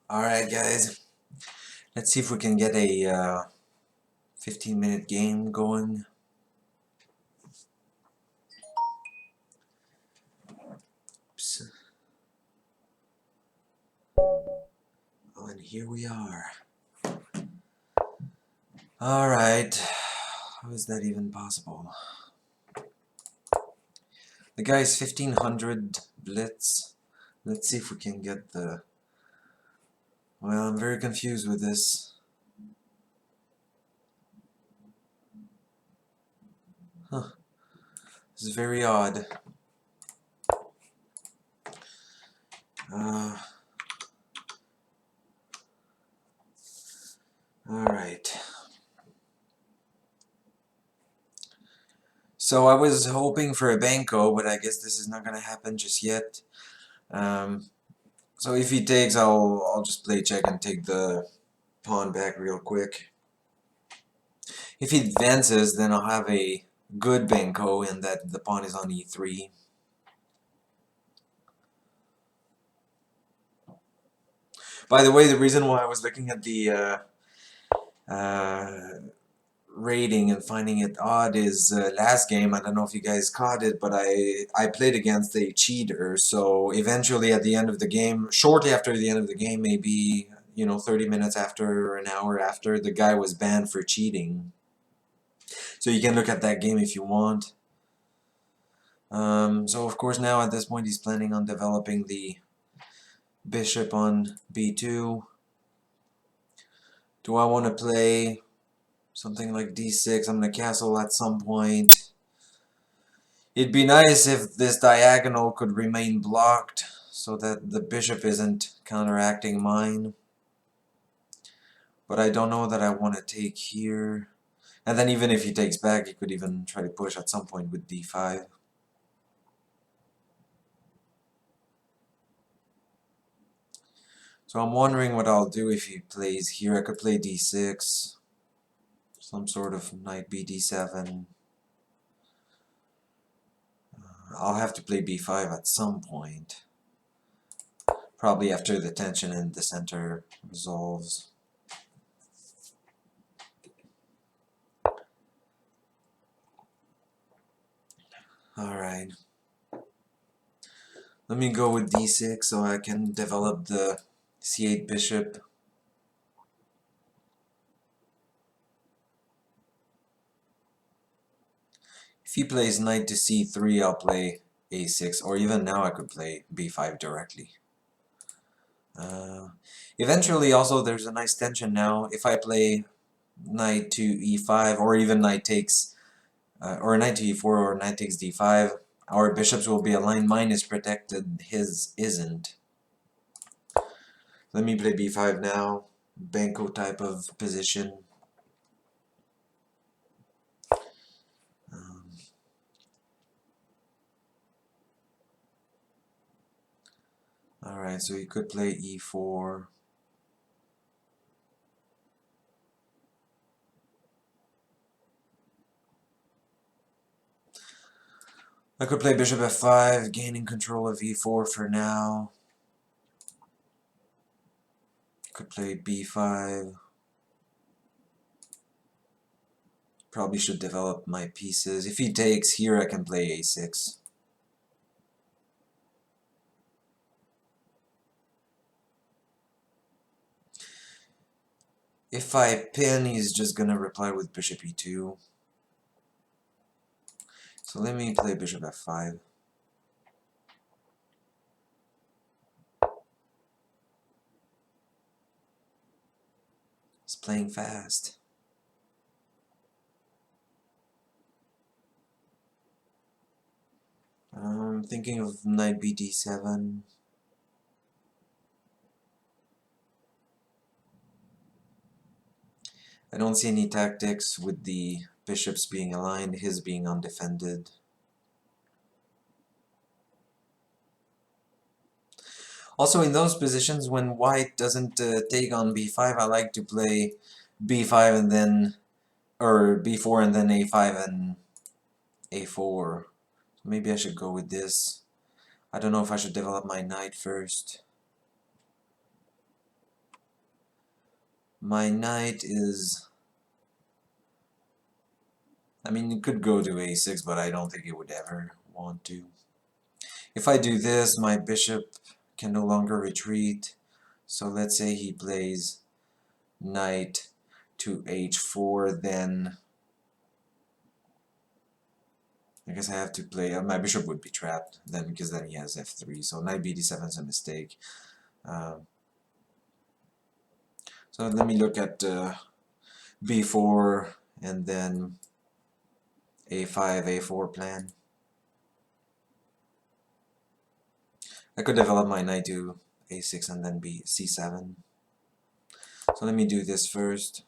Alright guys, let's see if we can get a 15-minute game going. Oops. Oh, and here we are. Alright, how is that even possible? The guy's 1500 blitz. Let's see if we can get the... Well, I'm very confused with this. Huh. This is very odd. Alright. So I was hoping for a Benko, but I guess this is not gonna happen just yet. So if he takes, I'll just play check and take the pawn back real quick. If he advances, then I'll have a good Benko in that the pawn is on e3. By the way, the reason why I was looking at the rating and finding it odd is last game, I don't know if you guys caught it, but I played against a cheater, so eventually at the end of the game, shortly after the end of the game, maybe 30 minutes after or an hour after, the guy was banned for cheating. So you can look at that game if you want. So of course now at this point he's planning on developing the bishop on b2. Do I want to play something like d6? I'm going to castle at some point. It'd be nice if this diagonal could remain blocked so that the bishop isn't counteracting mine. But I don't know that I want to take here. And then even if he takes back, he could even try to push at some point with d5. So I'm wondering what I'll do if he plays here. I could play d6. Some sort of knight bd7. I'll have to play b5 at some point. Probably after the tension in the center resolves. Alright. Let me go with d6 so I can develop the c8 bishop. If he plays knight to c3, I'll play a6, or even now I could play b5 directly. Eventually also there's a nice tension now. If I play knight to e5, or even knight takes, or knight to e4, or knight takes d5, our bishops will be aligned. Mine is protected, his isn't. Let me play b5 now. Benko type of position. Alright, so he could play e4. I could play bishop f5, gaining control of e4 for now. Could play b5. Probably should develop my pieces. If he takes here, I can play a6. If I pin, he's just gonna reply with bishop e2. So let me play bishop f5. He's playing fast. I'm thinking of knight bd7. I don't see any tactics with the bishops being aligned, his being undefended. Also, in those positions when white doesn't take on b5, I like to play b5 and then, or b4 and then a5 and a4. Maybe I should go with this. I don't know if I should develop my knight first. my knight is... I mean, it could go to a6, but I don't think it would ever want to. If I do this, my bishop can no longer retreat. So let's say he plays knight to h4, then I guess I have to play... my bishop would be trapped then, because then he has f3. So knight bd7 is a mistake. So let me look at b4 and then a5, a4 plan. I could develop my knight to a6 and then be c7. So let me do this first.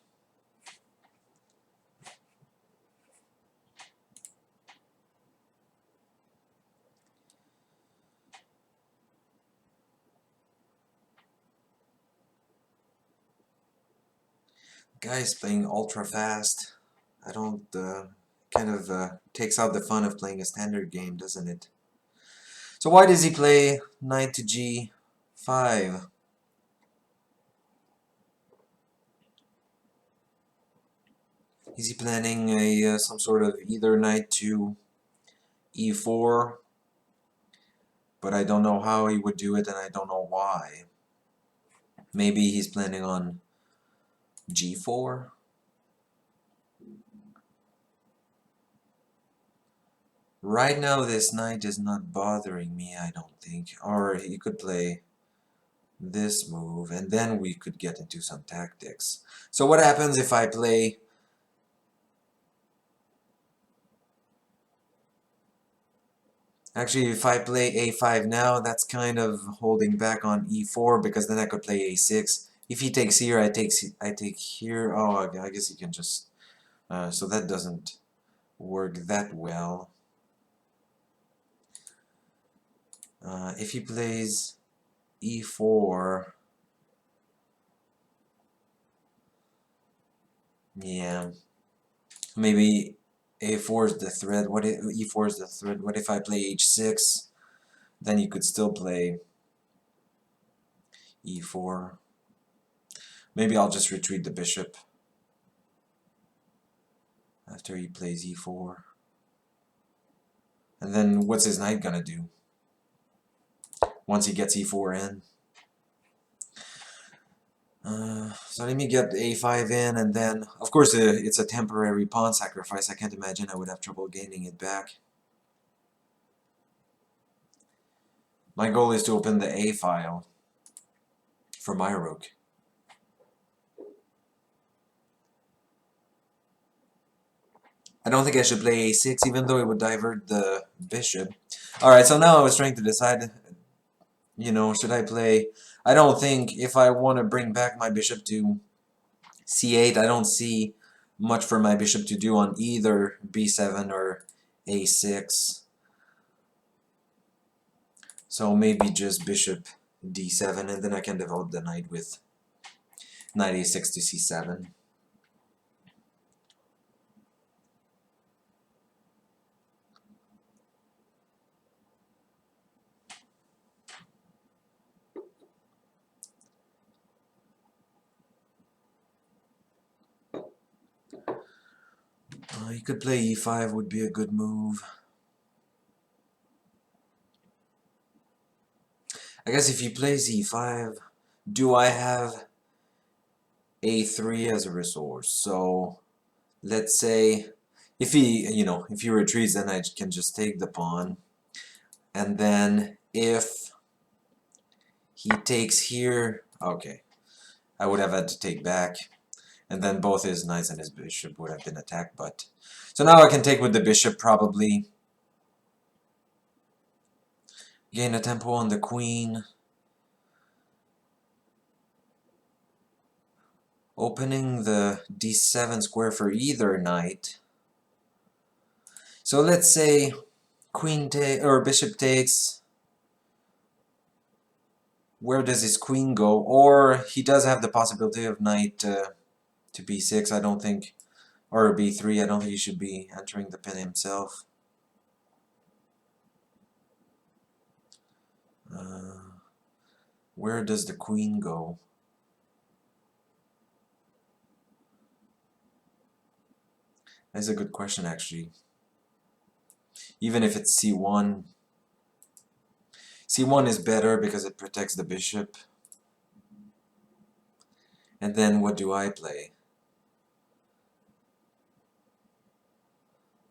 Guy's playing ultra fast. I don't... kind of takes out the fun of playing a standard game, doesn't it? So why does he play knight to g5? Is he planning a some sort of either knight to e4? But I don't know how he would do it, and I don't know why. Maybe he's planning on g4? Right now this knight is not bothering me, I don't think. Or he could play this move, and then we could get into some tactics. So what happens if I play... Actually, if I play a5 now, that's kind of holding back on e4, because then I could play a6. If he takes here, I take here. Oh, I guess he can just... so that doesn't work that well. If he plays e4... Yeah. Maybe a4 is the threat. What if e4 is the threat? What if I play h6? Then you could still play e4. Maybe I'll just retreat the bishop after he plays e4. And then what's his knight gonna do once he gets e4 in? So let me get a5 in, and then, of course, it's a temporary pawn sacrifice. I can't imagine I would have trouble gaining it back. My goal is to open the A file for my rook. I don't think I should play a6, even though it would divert the bishop. Alright, so now I was trying to decide, you know, should I play... I don't think, if I want to bring back my bishop to c8, I don't see much for my bishop to do on either b7 or a6. So maybe just bishop d7, and then I can develop the knight with knight a6 to c7. You could play e5, would be a good move. I guess if he plays e5, do I have a3 as a resource? So let's say if he, you know, if he retreats, then I can just take the pawn. And then if he takes here, okay, I would have had to take back. And then both his knights and his bishop would have been attacked. But so now I can take with the bishop, probably gain a tempo on the queen. Opening the d7 square for either knight. So let's say queen or bishop takes. Where does his queen go? Or he does have the possibility of knight to b6. I don't think, or b3. I don't think he should be entering the pin himself. Where does the queen go? That's a good question, actually. Even if it's c1. c1 is better because it protects the bishop. And then what do I play?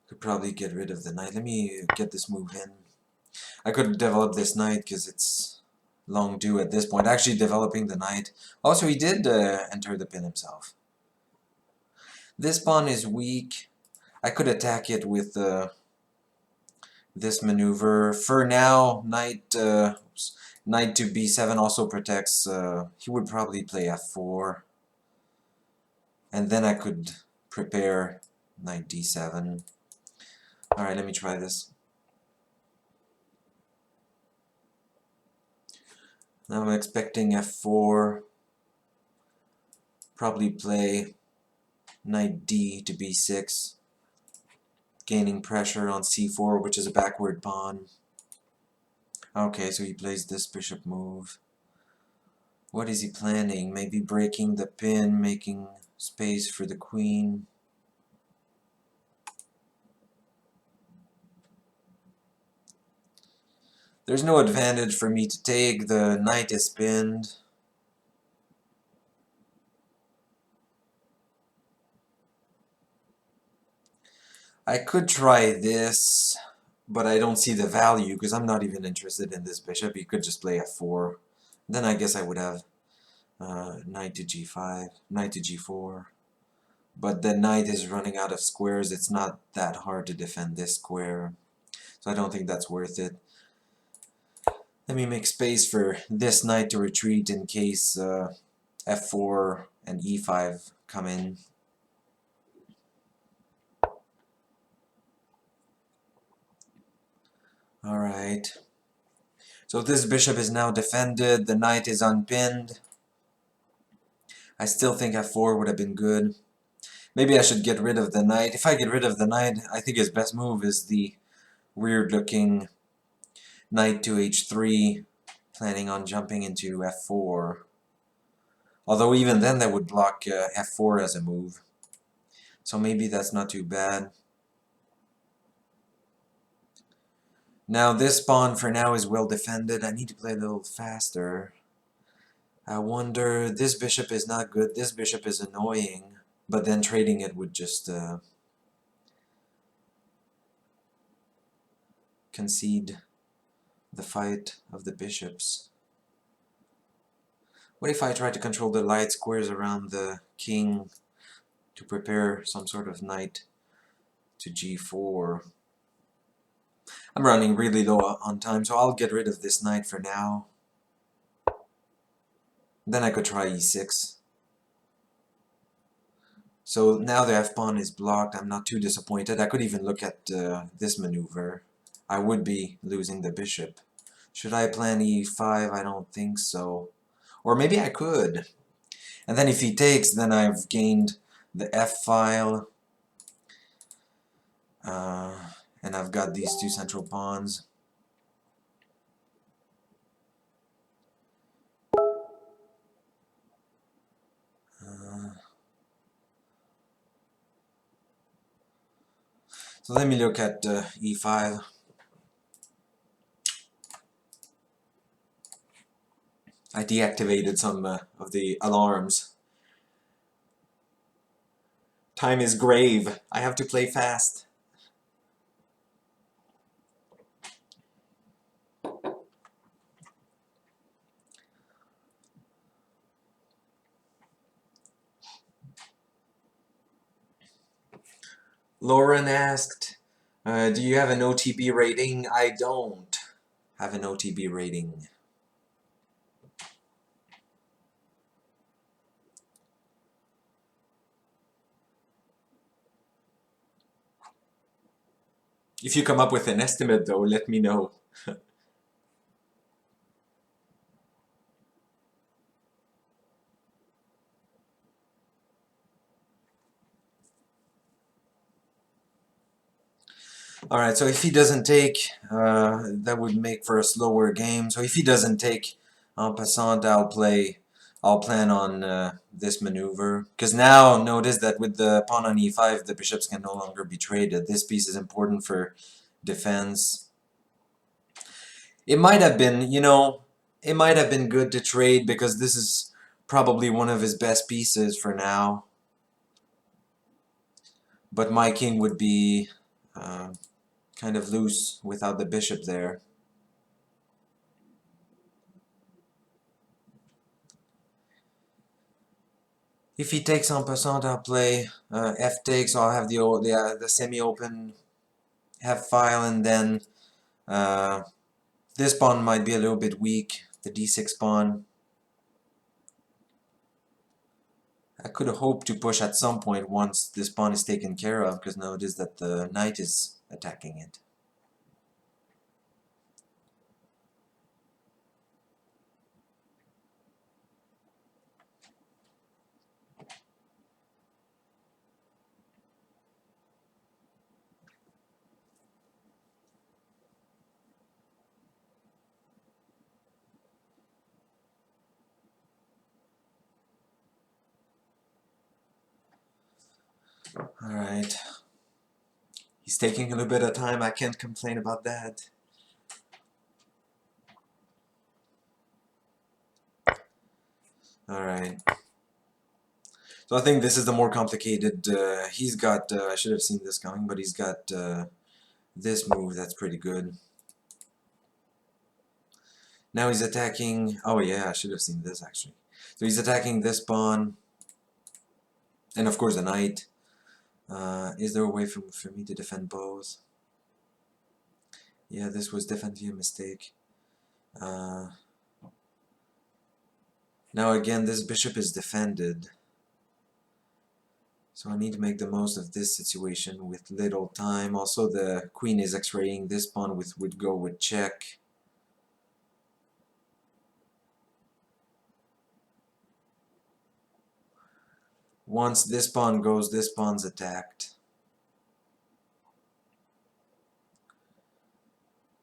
Could probably get rid of the knight. Let me get this move in. I could develop this knight because it's long due at this point. Actually developing the knight. Also, he did enter the pin himself. This pawn is weak. I could attack it with this maneuver. For now, knight to b7 also protects. He would probably play f4. And then I could prepare knight d7. Alright, let me try this. Now I'm expecting f4. Probably play knight d to b6. Gaining pressure on c4, which is a backward pawn. Okay, so he plays this bishop move. What is he planning? Maybe breaking the pin, making space for the queen. There's no advantage for me to take. The knight is pinned. I could try this, but I don't see the value because I'm not even interested in this bishop. He could just play f4. Then I guess I would have knight to g5, knight to g4. But the knight is running out of squares. It's not that hard to defend this square. So I don't think that's worth it. Let me make space for this knight to retreat in case f4 and e5 come in. Alright. So this bishop is now defended. The knight is unpinned. I still think f4 would have been good. Maybe I should get rid of the knight. If I get rid of the knight, I think his best move is the weird-looking knight to h3, planning on jumping into f4. Although even then that would block f4 as a move. So maybe that's not too bad. Now this pawn for now is well defended. I need to play a little faster. I wonder, this bishop is not good. This bishop is annoying. But then trading it would just concede the fight of the bishops. What if I try to control the light squares around the king to prepare some sort of knight to g4? I'm running really low on time, so I'll get rid of this knight for now. Then I could try e6. So now the f-pawn is blocked. I'm not too disappointed. I could even look at this maneuver. I would be losing the bishop. Should I plan e5? I don't think so. Or maybe I could. And then if he takes, then I've gained the f-file. And I've got these two central pawns. So let me look at e5. I deactivated some of the alarms. Time is grave. I have to play fast. Lauren asked, do you have an OTB rating? I don't have an OTB rating. If you come up with an estimate though, let me know. Alright, so if he doesn't take, that would make for a slower game. So if he doesn't take en passant, I'll play I'll plan on this maneuver. Because now, notice that with the pawn on e5, the bishops can no longer be traded. This piece is important for defense. It might have been, you know, it might have been good to trade because this is probably one of his best pieces for now. But my king would be kind of loose without the bishop there. If he takes en passant, I'll play f takes. I'll have the semi-open f-file, and then this pawn might be a little bit weak. The d6 pawn. I could hope to push at some point once this pawn is taken care of, because notice that the knight is attacking it. Alright. He's taking a little bit of time. I can't complain about that. Alright. So I think this is the more complicated. He's got, I should have seen this coming, but he's got this move that's pretty good. Now he's attacking, oh yeah, I should have seen this actually. So he's attacking this pawn, and of course the knight. Is there a way for me to defend both? Yeah, this was definitely a mistake. Now again, this bishop is defended. So I need to make the most of this situation with little time. Also the queen is x-raying this pawn, would go with check. Once this pawn goes, this pawn's attacked.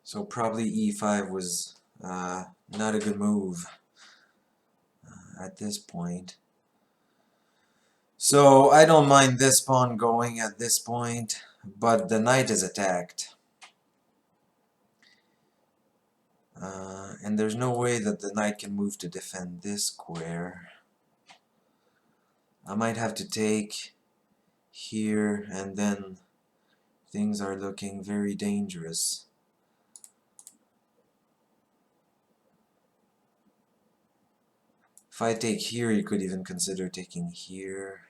So probably e5 was not a good move at this point. So I don't mind this pawn going at this point, but the knight is attacked. And there's no way that the knight can move to defend this square. I might have to take here, and then things are looking very dangerous. If I take here, you could even consider taking here.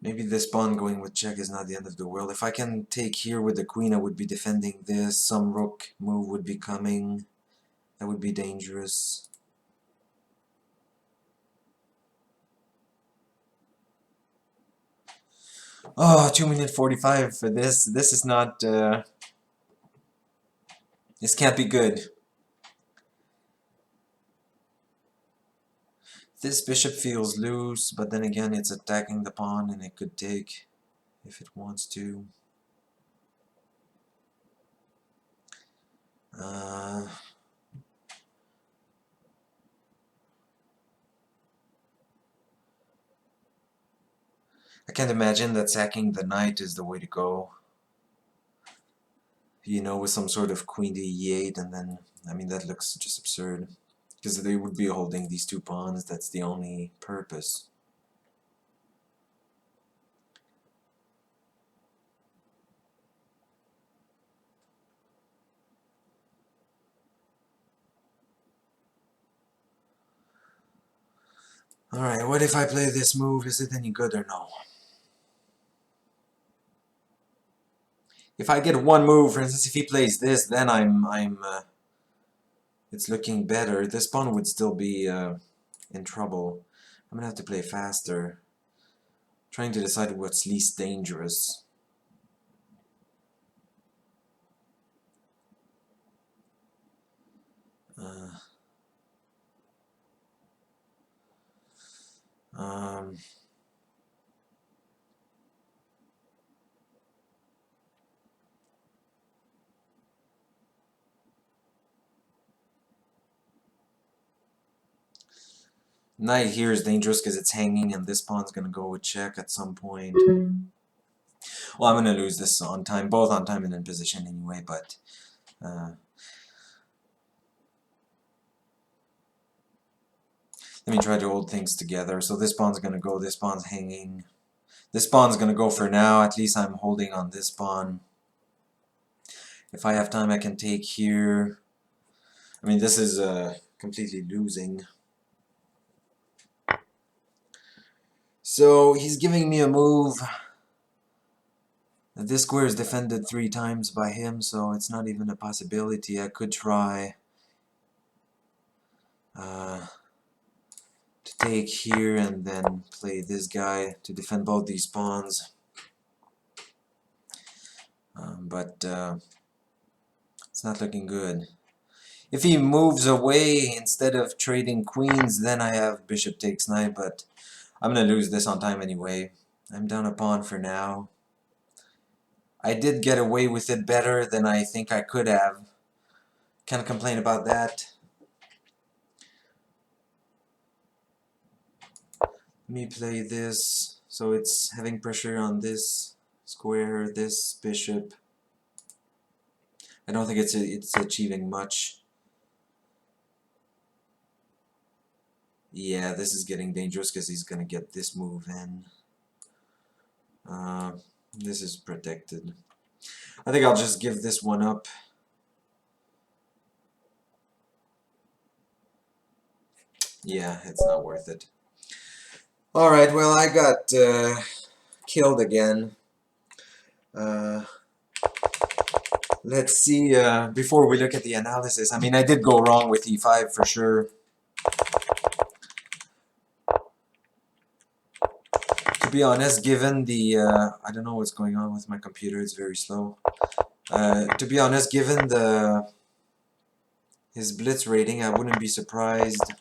Maybe this pawn going with check is not the end of the world. If I can take here with the queen, I would be defending this. Some rook move would be coming. That would be dangerous. Oh, 2 minutes 45 for this. This is not... this can't be good. This bishop feels loose, but then again it's attacking the pawn and it could take if it wants to. I can't imagine that sacking the knight is the way to go. You know, with some sort of queen to e8, and then, I mean, that looks just absurd. Because they would be holding these two pawns, that's the only purpose. Alright, what if I play this move? Is it any good or no? If I get one move, for instance, if he plays this, then it's looking better. This pawn would still be in trouble. I'm gonna have to play faster. Trying to decide what's least dangerous. Knight here is dangerous because it's hanging, and this pawn's gonna go with check at some point. Well, I'm gonna lose this on time, both on time and in position anyway, but let me try to hold things together. So this pawn's gonna go, this pawn's hanging. This pawn's gonna go for now, at least I'm holding on this pawn. If I have time I can take here. I mean, this is completely losing. So he's giving me a move. This square is defended 3 times by him, so it's not even a possibility. I could try to take here and then play this guy to defend both these pawns. But it's not looking good. If he moves away instead of trading queens, then I have bishop takes knight, but I'm going to lose this on time anyway. I'm down a pawn for now. I did get away with it better than I think I could have. Can't complain about that. Let me play this. So it's having pressure on this square, this bishop. I don't think it's achieving much. Yeah, this is getting dangerous because he's going to get this move in. This is protected. I think I'll just give this one up. Yeah, it's not worth it. Alright, well, I got killed again. Let's see, before we look at the analysis, I mean, I did go wrong with e5 for sure. To be honest, given the, I don't know what's going on with my computer, it's very slow. To be honest, given his blitz rating, I wouldn't be surprised.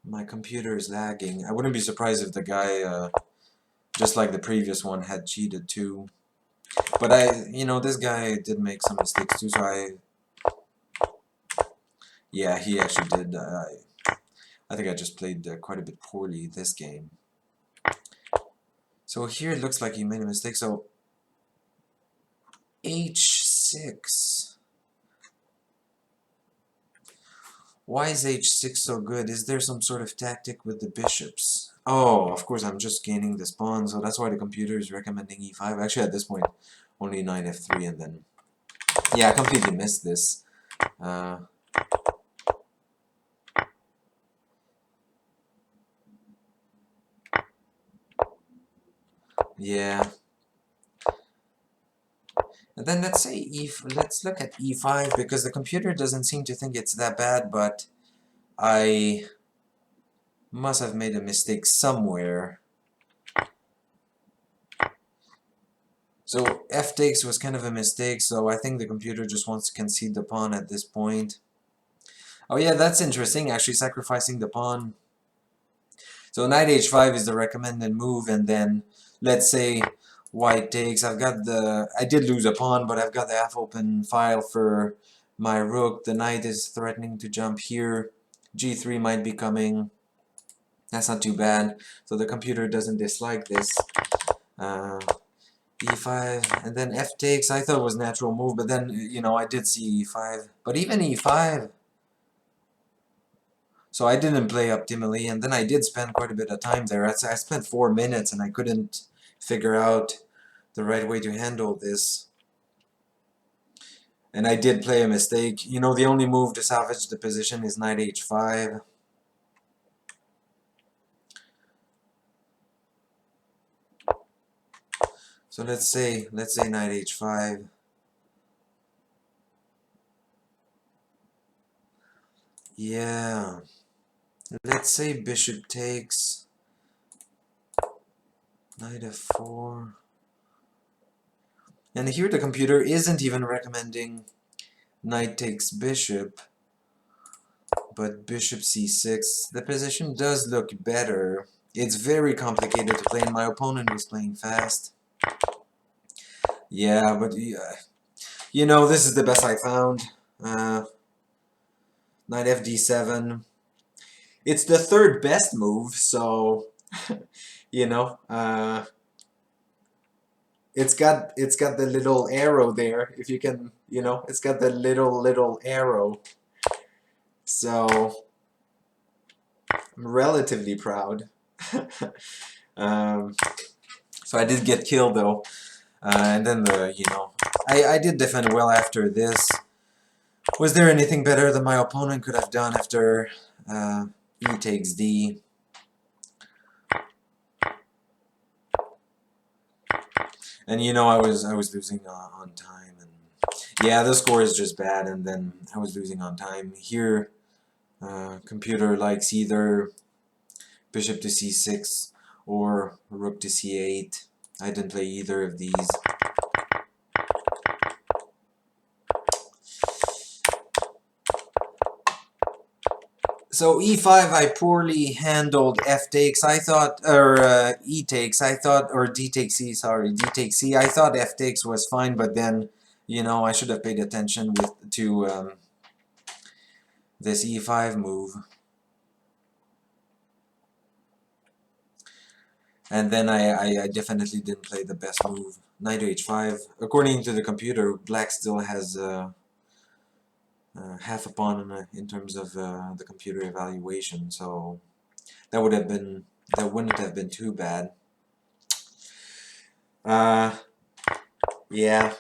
My computer is lagging. I wouldn't be surprised if the guy, just like the previous one, had cheated too. But this guy did make some mistakes too, so yeah, he actually did. I think I just played quite a bit poorly this game. So here it looks like he made a mistake. So h6. Why is h6 so good? Is there some sort of tactic with the bishops? Oh, of course, I'm just gaining this pawn, so that's why the computer is recommending e5. Actually, at this point, only knight f3, and then... Yeah, I completely missed this. Yeah. And then let's say let's look at e5, because the computer doesn't seem to think it's that bad, but I must have made a mistake somewhere. So f takes was kind of a mistake, so I think the computer just wants to concede the pawn at this point. Oh yeah, that's interesting, actually sacrificing the pawn. So knight h5 is the recommended move, and then let's say white takes. I did lose a pawn, but I've got the half-open file for my rook. The knight is threatening to jump here. g3 might be coming. That's not too bad. So the computer doesn't dislike this. e5, and then f takes. I thought it was a natural move, but then, I did see e5. But even e5... So I didn't play optimally, and then I did spend quite a bit of time there. I spent 4 minutes, and I couldn't figure out the right way to handle this. And I did play a mistake. The only move to salvage the position is knight h5. So let's say knight h5. Yeah. Let's say bishop takes. Knight f4. And here the computer isn't even recommending knight takes bishop, But bishop c6, the position does look better. It's very complicated to play, and my opponent was playing fast. Yeah, but you know, this is the best I found. Knight fd7. It's the third best move, so you know, it's got the little arrow there. If you can, you know, it's got the little arrow. So I'm relatively proud. So I did get killed though, and then you know, I did defend well after this. Was there anything better that my opponent could have done after e takes d? And you know, I was losing on time, and yeah, the score is just bad, and then I was losing on time. Here, computer likes either bishop to c6 or rook to c8. I didn't play either of these. So e5, I poorly handled f takes. I thought, or e takes. I thought, or d takes c. Sorry, d takes c. I thought f takes was fine, but then, you know, I should have paid attention to this e5 move. And then I definitely didn't play the best move. Knight to h5. According to the computer, black still has half a pawn in terms of the computer evaluation, so that wouldn't have been too bad. Yeah.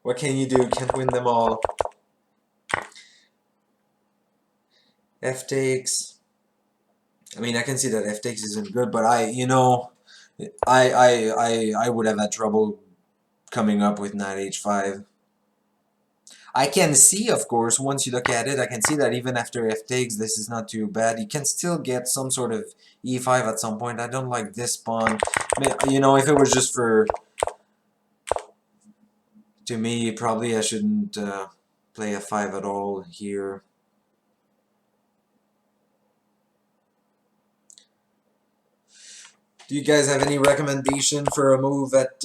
What can you do? Can't win them all. F takes. I mean, I can see that f takes isn't good, but you know, I would have had trouble coming up with knight h5. I can see, of course, once you look at it, I can see that even after f takes, this is not too bad. You can still get some sort of e5 at some point. I don't like this pawn. I mean, you know, if it was just for... To me, probably I shouldn't play f5 at all here. Do you guys have any recommendation for a move at...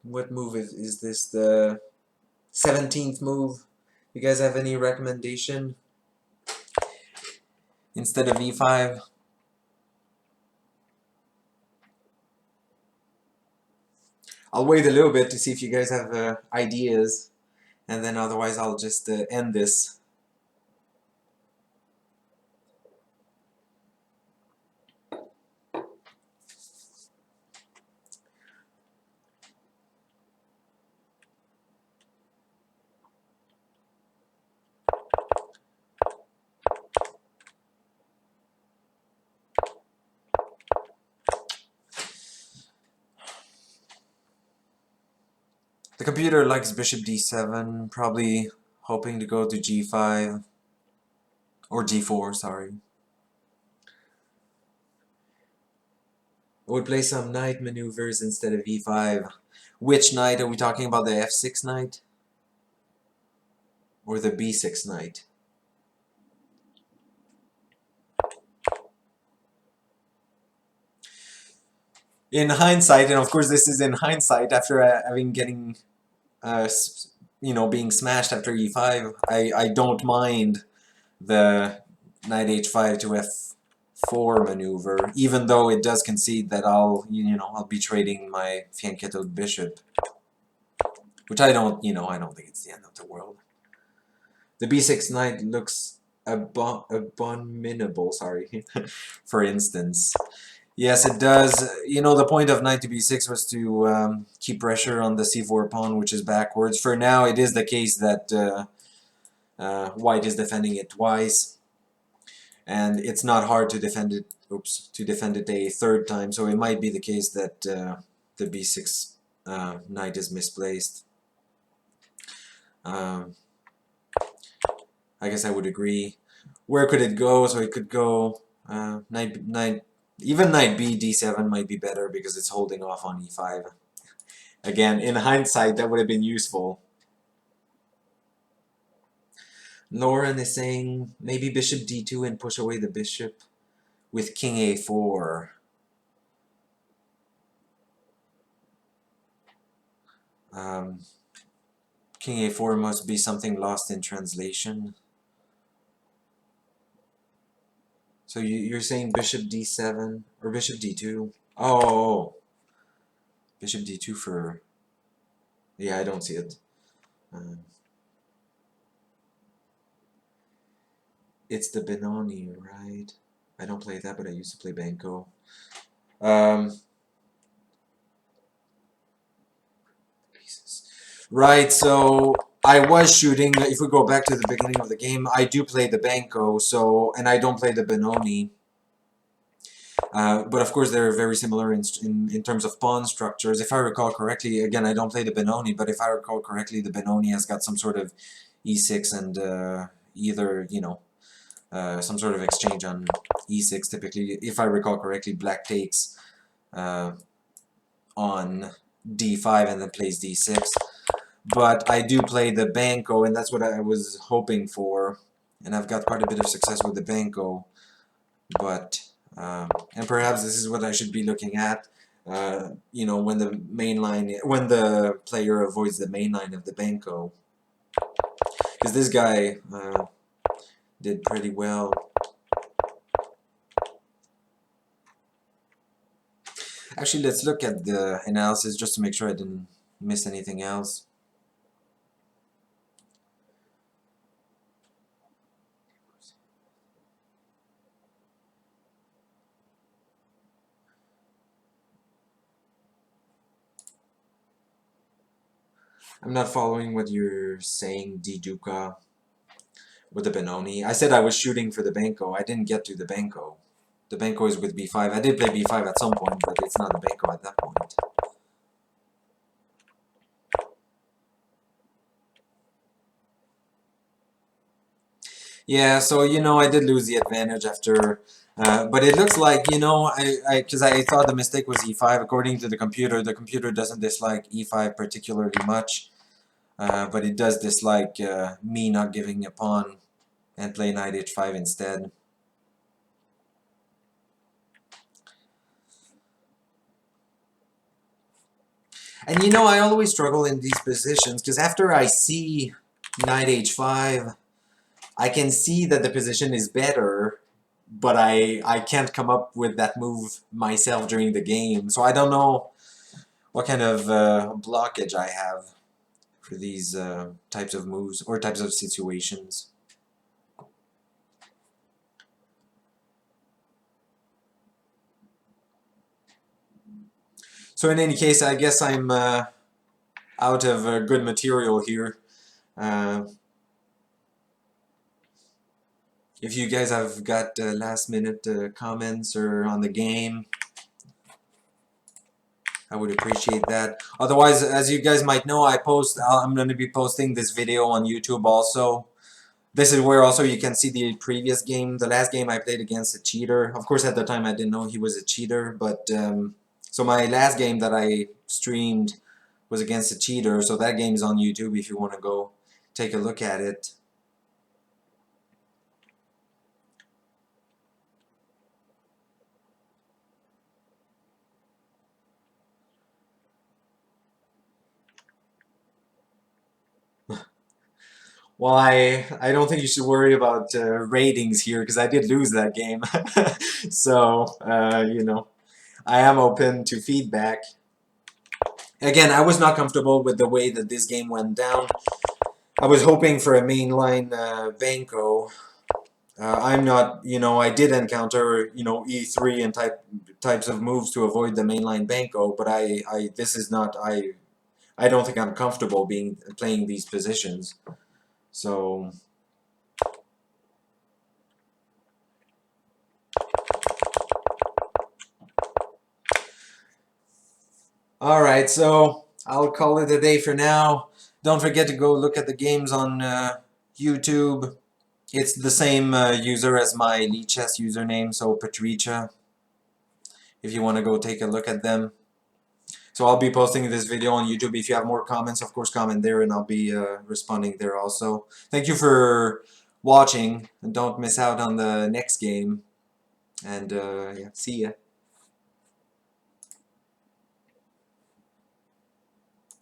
what move is this? The 17th move? You guys have any recommendation? Instead of e5? I'll wait a little bit to see if you guys have ideas. And then otherwise I'll just end this. The computer likes bishop d7, probably hoping to go to g5, or g4, sorry. I would play some knight maneuvers instead of e5. Which knight? Are we talking about the f6 knight? Or the b6 knight? In hindsight, and of course this is in hindsight, after getting you know, being smashed after e5, I don't mind the knight h5 to f4 maneuver, even though it does concede that I'll be trading my fianchettoed bishop, which I don't think it's the end of the world. The b6 knight looks abominable, sorry, for instance. Yes, it does. You know, the point of knight to b6 was to keep pressure on the c4 pawn, which is backwards. For now, it is the case that white is defending it twice, and it's not hard to defend it. Oops, to defend it a third time. So it might be the case that the b6 knight is misplaced. I guess I would agree. Where could it go? So it could go even knight b d7 might be better because it's holding off on e5. Again, in hindsight, that would have been useful. Lauren is saying maybe bishop d2 and push away the bishop with king a4. King a4 must be something lost in translation. So you're saying bishop d7 or bishop d2? Oh, bishop d2 for... Yeah, I don't see it. It's the Benoni, right? I don't play that, but I used to play Benko. Right, so I was shooting. If we go back to the beginning of the game, I do play the Benko, so, and I don't play the Benoni. But of course, they're very similar in terms of pawn structures. If I recall correctly, again, I don't play the Benoni, but if I recall correctly, the Benoni has got some sort of e6 and either, you know, some sort of exchange on e6. Typically, if I recall correctly, black takes on d5 and then plays d6. But I do play the Benko, and that's what I was hoping for. And I've got quite a bit of success with the Benko. But, and perhaps this is what I should be looking at. You know, when the main line, when the player avoids the main line of the Benko. Because this guy did pretty well. Actually, let's look at the analysis just to make sure I didn't miss anything else. I'm not following what you're saying, Di Duca, with the Benoni. I said I was shooting for the Benko. I didn't get to the Benko. The Benko is with b5. I did play b5 at some point, but it's not the Benko at that point. Yeah, so, you know, I did lose the advantage after... but it looks like, you know, because I thought the mistake was e5. According to the computer doesn't dislike e5 particularly much. But it does dislike me not giving a pawn and play knight h5 instead. And you know, I always struggle in these positions because after I see knight h5, I can see that the position is better, but I can't come up with that move myself during the game. So I don't know what kind of blockage I have for these types of moves or types of situations. So in any case, I guess I'm out of good material here. If you guys have got last minute comments or on the game, I would appreciate that. Otherwise, as you guys might know, I'm going to be posting this video on YouTube also. This is where also you can see the previous game, the last game I played against a cheater. Of course, at the time I didn't know he was a cheater, but so my last game that I streamed was against a cheater, so that game's on YouTube if you want to go take a look at it. Well, I don't think you should worry about ratings here because I did lose that game. So, you know, I am open to feedback. Again, I was not comfortable with the way that this game went down. I was hoping for a mainline Benko. I'm not, you know, I did encounter, you know, e3 and types of moves to avoid the mainline Benko, but this is not, I don't think I'm comfortable playing these positions. So, alright, so I'll call it a day for now. Don't forget to go look at the games on YouTube. It's the same user as my Lichess username, so Patricia, if you want to go take a look at them. So I'll be posting this video on YouTube. If you have more comments, of course, comment there, and I'll be responding there also. Thank you for watching, and don't miss out on the next game. And yeah, see ya.